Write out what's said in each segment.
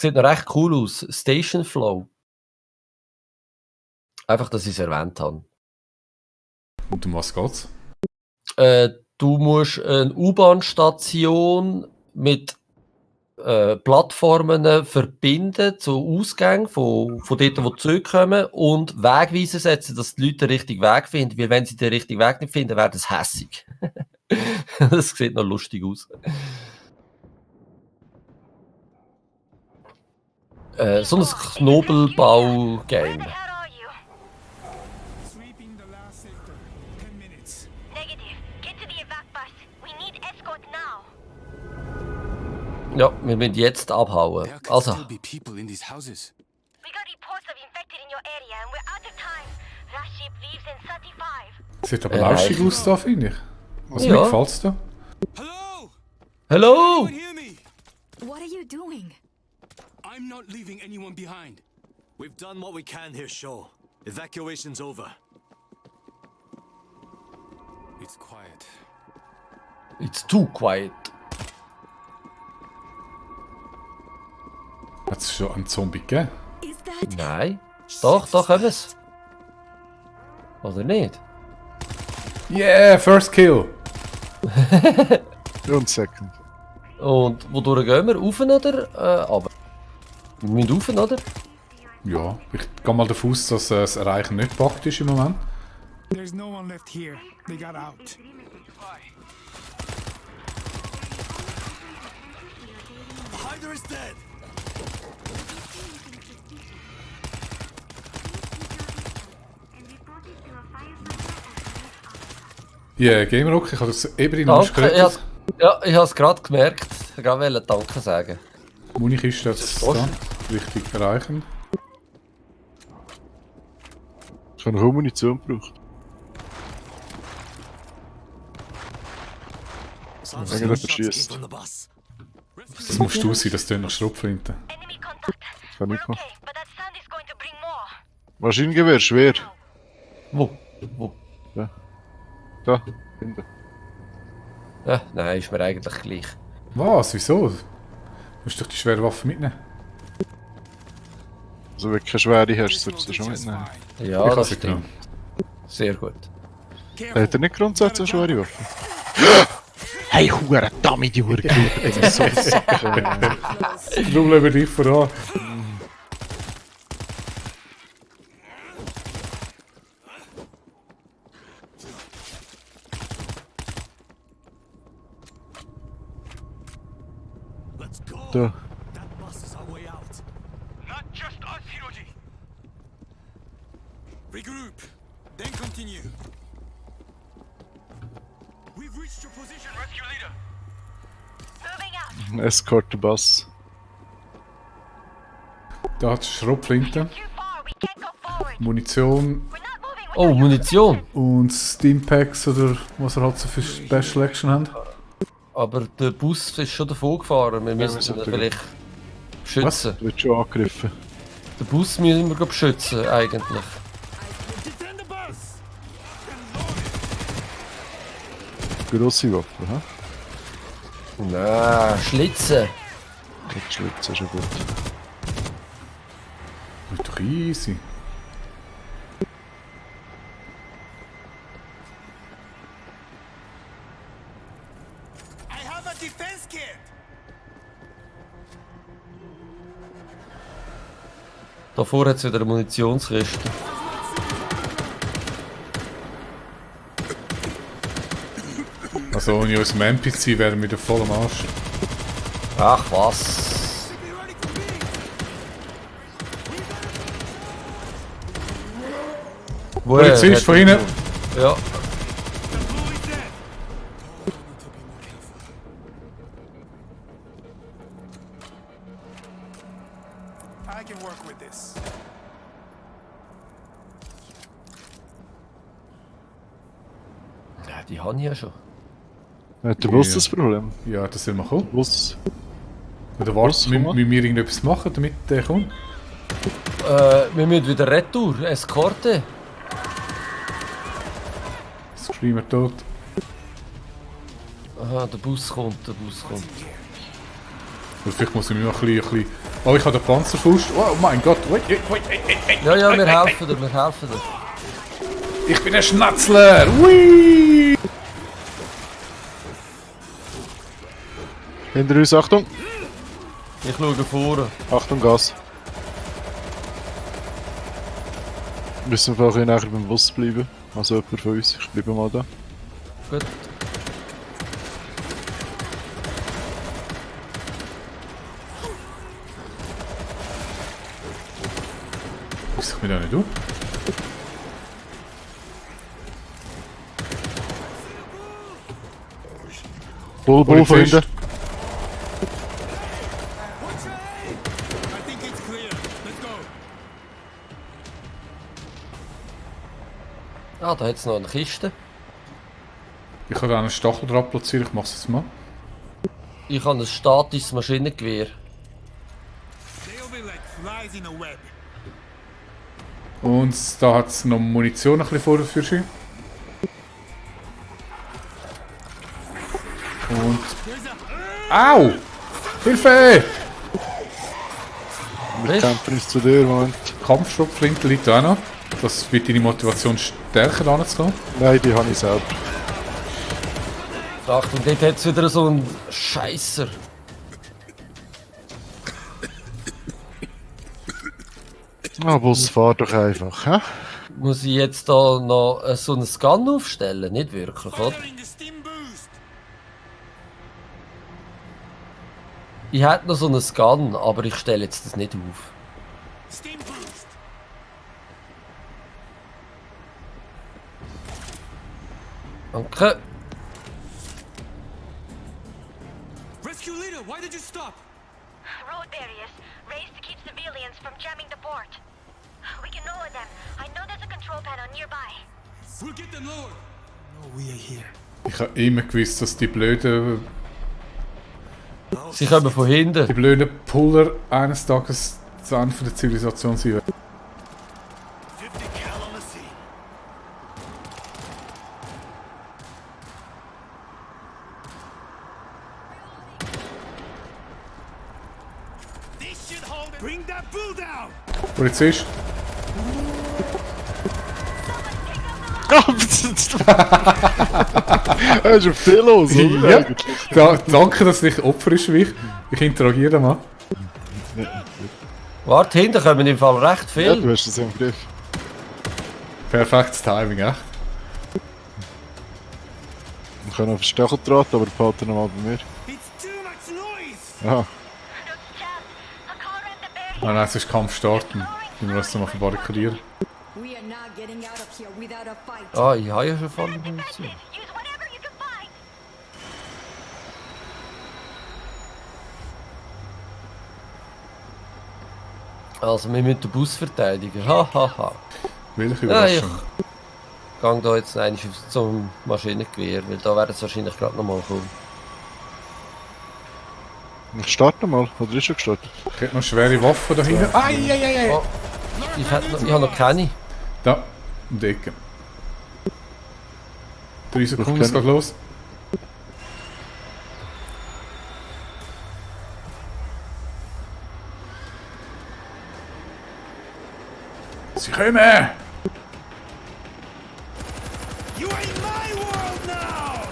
sieht noch recht cool aus. Station Flow. Einfach, dass ich es erwähnt habe. Und um was geht's? Du musst eine U-Bahn-Station mit Plattformen verbinden zu Ausgängen von dort, wo die Züge kommen und Wegweiser setzen, dass die Leute den richtigen Weg finden. Weil wenn sie den richtigen Weg nicht finden, werden sie hässig. Das sieht noch lustig aus. So ein Knobelbau-Game. Ja, wir müssen jetzt abhauen. Also. Sieht aber lauschig aus da, finde ich. Was Ja. mir gefällt's da? Hello! What are you doing? I'm not leaving anyone behind. We've done what we can here, Shaw. Evacuation's over. It's quiet. It's too quiet. Hat es schon einen Zombie gegeben? Is that... Nein. Doch, können wir's. Oder nicht? Yeah, first kill! Und second. Und wodurch gehen wir? Rauf oder runter? Wir müssen rauf, oder? Ja, ich gehe mal davon aus, dass das Erreichen nicht gepackt ist im Moment. There's no one left here. They got out. Hyder is dead. Ja, Gamerock, ich habe das eben in Danke, ich habe es gerade gemerkt. Ich wollte Danke sagen. Munikiste jetzt da. Richtig erreichen. Ich habe kaum Munition gebraucht. Eigentlich verschießt. Das musst du sein, das tönt nach Schrotflinte. Das kann ich machen. Maschinengewehr, schwer. Wo? Da, hinten. Ja, nein, ist mir eigentlich gleich. Was? Wieso? Du musst doch die schwere Waffe mitnehmen. Also wenn du keine schwere hast, solltest du sie schon mitnehmen. Ja, Ich das habe stimmt. Sehr gut. Hat er nicht grundsätzlich eine schwere Waffe? Hey, Hure, damit die Hure. So Darum leben dich voran. Da. That bus is our way out. Not just us, Hiroji. Regroup, then continue. We've reached your position, rescue leader. Escort the Bus. Da hat Schrotflinte. Munition Oh, Munition! und Stimpaks oder was er halt so für Special Action haben. Aber der Bus ist schon davon gefahren. Wir müssen müssen ihn vielleicht beschützen. Du wirst schon angegriffen. Den Bus müssen wir beschützen, eigentlich. Defend the bus. Grosse Waffe, hä? Nein, Schlitzen! Das Schlitzen ist schon gut. Ist doch easy. I have a defense kit. Da vorne hat es wieder eine Munitionskiste. Also ohne unserem NPC wären wir da voll am Arsch. Ach was! Polizist von hinten! Ja. I can work with this. Ja, die habe ich ja schon. Hat der Bus Ja. das Problem? Ja, das soll mal kommen. Bus? Oder Was? warte, Komm mal. müssen wir irgendetwas machen, damit der kommt? Wir müssen wieder retour, Eskorte. Screamer tot. Aha, der Bus kommt. Oder vielleicht muss ich mich noch ein bisschen... Oh, ich habe den Panzerfaust. Oh mein Gott. Wait. Ja, ja, wir helfen dir, wir helfen dir. Ich bin ein Schnatzler. Ui. Hinter uns, Achtung! Ich schaue vorne. Achtung, Gas. Müssen wir vielleicht nachher beim Bus bleiben. Also jemand von uns. Ich bleibe mal da. Gut. Muss ich mir da nicht auf? Bull von Polizist. hinten. I think it's clear. Let's go. Ah, da hat es noch eine Kiste. Ich kann da einen Stacheldraht platzieren. Ich mach's jetzt mal. Ich habe ein statisches Maschinengewehr. They'll be like flies in a web. Und da hat es noch Munition ein bisschen vor der Führerschein. Und... Au! Hilfe! Wir Weißt du? kämpfen uns zu dir, Moment. Kampfschrotflinte liegt auch noch. Das wird deine Motivation stärker anzukommen. Nein, die habe ich selber. Achtung, dort hat es wieder so einen Scheisser. Ah, Bus, fahr doch einfach, hä? Muss ich jetzt da noch so einen Scan aufstellen? Nicht wirklich, oder? Following the steam boost. Ich hätte noch so einen Scan, aber ich stelle jetzt das nicht auf. Steam boost. Danke. Rescue leader, why did you stop? Road barriers raised to keep civilians from jamming the port. We can lower them. I know there's a control panel nearby. We'll get them lower. No, we are here. Ich habe immer gewusst, dass die blöden Sie kommen von hinten. Puller eines Tages das Ende der Zivilisation sein werden. 50 cal on the scene. This should hold it. Bring that bull down. Polizist? Er ist auf dich los, oder? Ja. Danke, dass du nicht Opfer ist wie ich. Ich interagiere mal. Warte, hinten kommen im Fall recht Ja, viel. du hast es im Griff. Perfektes Timing, echt. Wir können auf den Stacheldraht, aber behalten ihn mal bei mir. It's too much noise. Aha. Those chaps, a call ran the barrier. Ah nein, es ist Kampf starten. Wir müssen das mal verbarrikadieren. We are not getting out of here without a fight. Ah, ich habe ja schon voll Munition. Defensive. Use whatever you can find. Also, wir müssen den Bus verteidigen. Hahaha. Welche Ja, ich Überraschung. gehe da jetzt eigentlich zum Maschinengewehr, weil da werden sie wahrscheinlich gerade nochmal kommen. Ich starte mal. Oder ist schon gestartet? Ich hätte noch schwere Waffen da hinten. Ai. Oh, ich habe noch keine. Da, um die Ecke. 3 Sekunden, es kenne- geht los. Sie kommen! You are in my world now.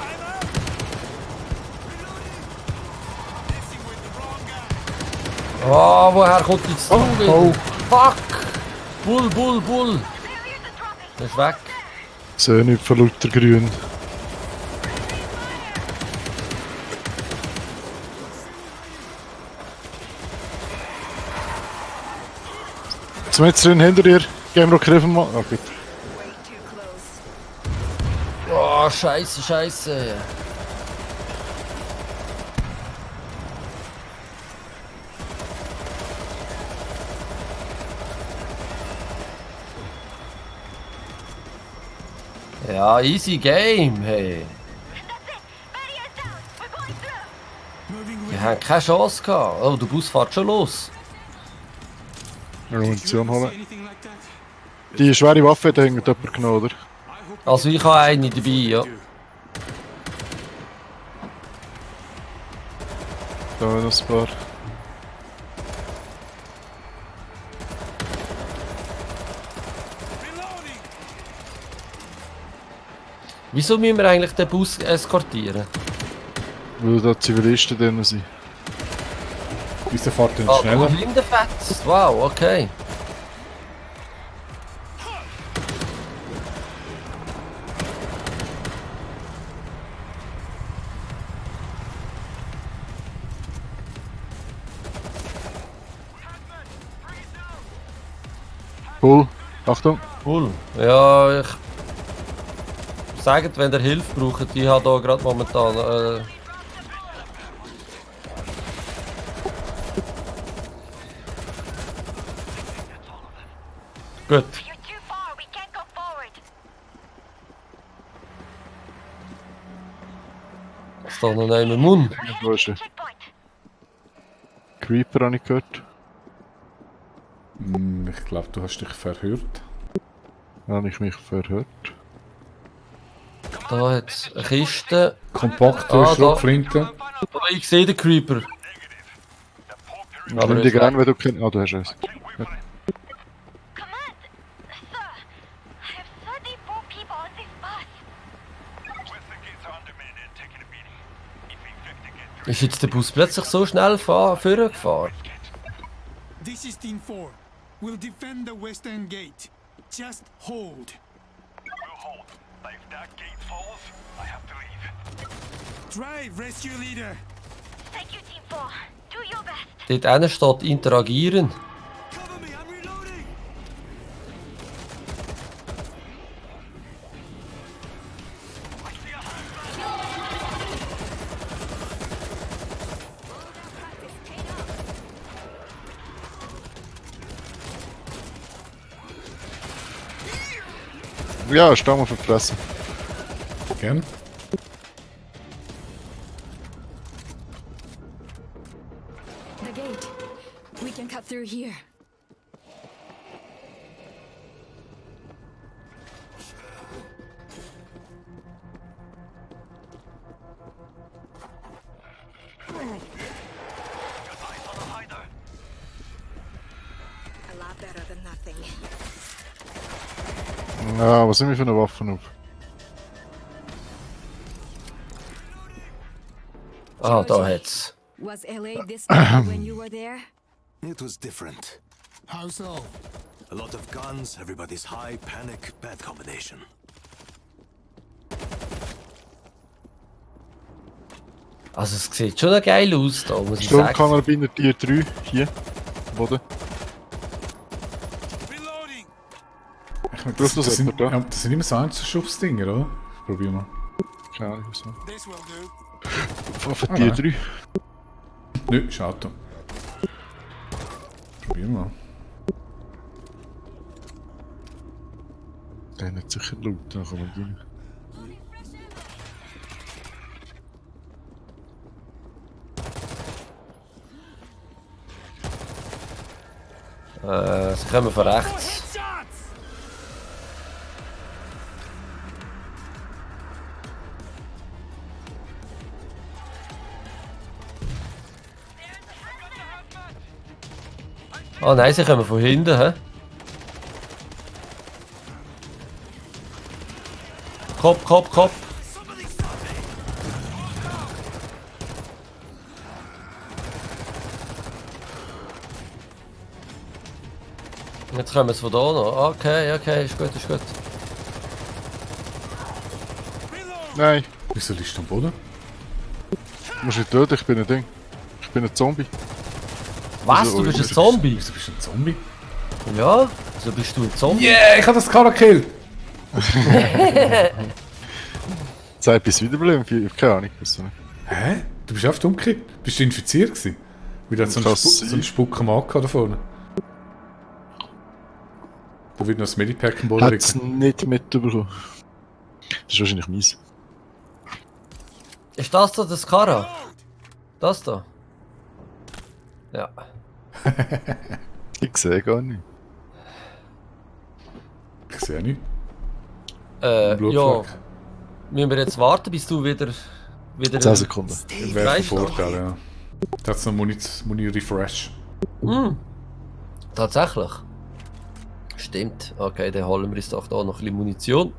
I'm up. Reloading. Messing with the wrong guy. Ah, woher kommt jetzt Oh, wieder? oh. Fuck! Bull! Barriers are dropping. Der ist weg. Sehe nicht von lauter Grün. Jetzt drin hinter dir. Game Rock griffen mal. Ah, gut. Way too close. Oh, scheiße. Ja, easy game, hey. That's it. Barriers down. We're going through. Moving with Wir haben keine Chance gehabt. Oh, der Bus fährt schon los. Munition holen. anything like that? Die schwere Waffe hat irgendjemand genommen, oder? I Also ich habe eine dabei, ja. Da haben wir noch ein paar. Reloading! Wieso müssen wir eigentlich den Bus eskortieren? Weil da Zivilisten drin sind. Wieso fährt denn Ah, schneller? Blindenfetz. Wow, okay. Cool. Achtung. Cool. Ja, ich... Sagt, wenn ihr Hilfe braucht, ich habe hier gerade momentan... Gut. You're too far. We can't go forward. Was da noch einen Mund? Wo ist er? Checkpoint. Creeper habe ich gehört. Ich glaube, du hast dich verhört. Habe ich mich verhört. Da hat es eine Kiste. Kompakte Ah, da. Schrotflinte. Aber ich sehe den Creeper. Ich nehme die gerne, wenn du kennst. Ah, du hast es. Command, sir. I have 34 people on this bus. Ist jetzt der Bus plötzlich so schnell vorgefahren? This is Team 4. We'll defend the western gate. Just hold. Drive, rescue leader. Thank you, Team 4. Do your best. Dort hinten steht interagieren. Cover me, I'm reloading! Ja, steh mal verfressen. Gern. The gate. We can cut through here. A lot better than nothing. Ja, was sind wir für eine Waffen auf? Ah, da hat's. Was LA this bad when you were there? It was different. How so? A lot of guns, everybody's high, panic, bad combination. Also es sieht schon noch geil aus da, muss ich sagen. Sturmkarabiner Tier 3, hier. Boden. Reloading! Ich meine, Brauchst du das sind, etwa da? ja, das sind immer so Einzelschubsdinger, oder? Probier mal. Keine Ahnung, was noch. This will do. Waffe Tier 3. Nö, ist Auto. Probier mal. Der hat sicher Loot, dann kommen wir rein. Sie kommen von rechts. Headshots! Ah nein, sie kommen von hinten, hä? Kopf, Kopf, Kopf. Jetzt kommen sie von da noch. Okay, okay, ist gut, ist gut. Nein, Wieso liegst du am Boden? du musst nicht töten, ich bin ein Ding. Ich bin ein Zombie. Was? Wieso- Du bist ein wieso- Zombie? Wieso bist du ein Zombie? Ja? Wieso bist du ein Zombie? Yeah, ich habe das Karre gekillt! Zeit bis wiederbeleben, keine Ahnung. Was nicht. Hä? Du bist einfach umgekippt? Bist du infiziert gewesen? Weil da hat so Kann einen sein. so einen Spuck am AK da vorne. Da wird noch das Medipack im Boden Hat's liegen. nicht mitbekommen. Das ist wahrscheinlich mies. Ist das da das Kara? Das da? Ja. Ich sehe gar nicht. Ich sehe nicht. Ja, Blutfleck. müssen wir jetzt warten, bis du wieder 10 Sekunden. Wäre Weißt von du? Vorteil, ja. Da hat es noch Muni-Refresh. Tatsächlich. Stimmt. Okay, dann holen wir uns doch da noch ein bisschen Munition.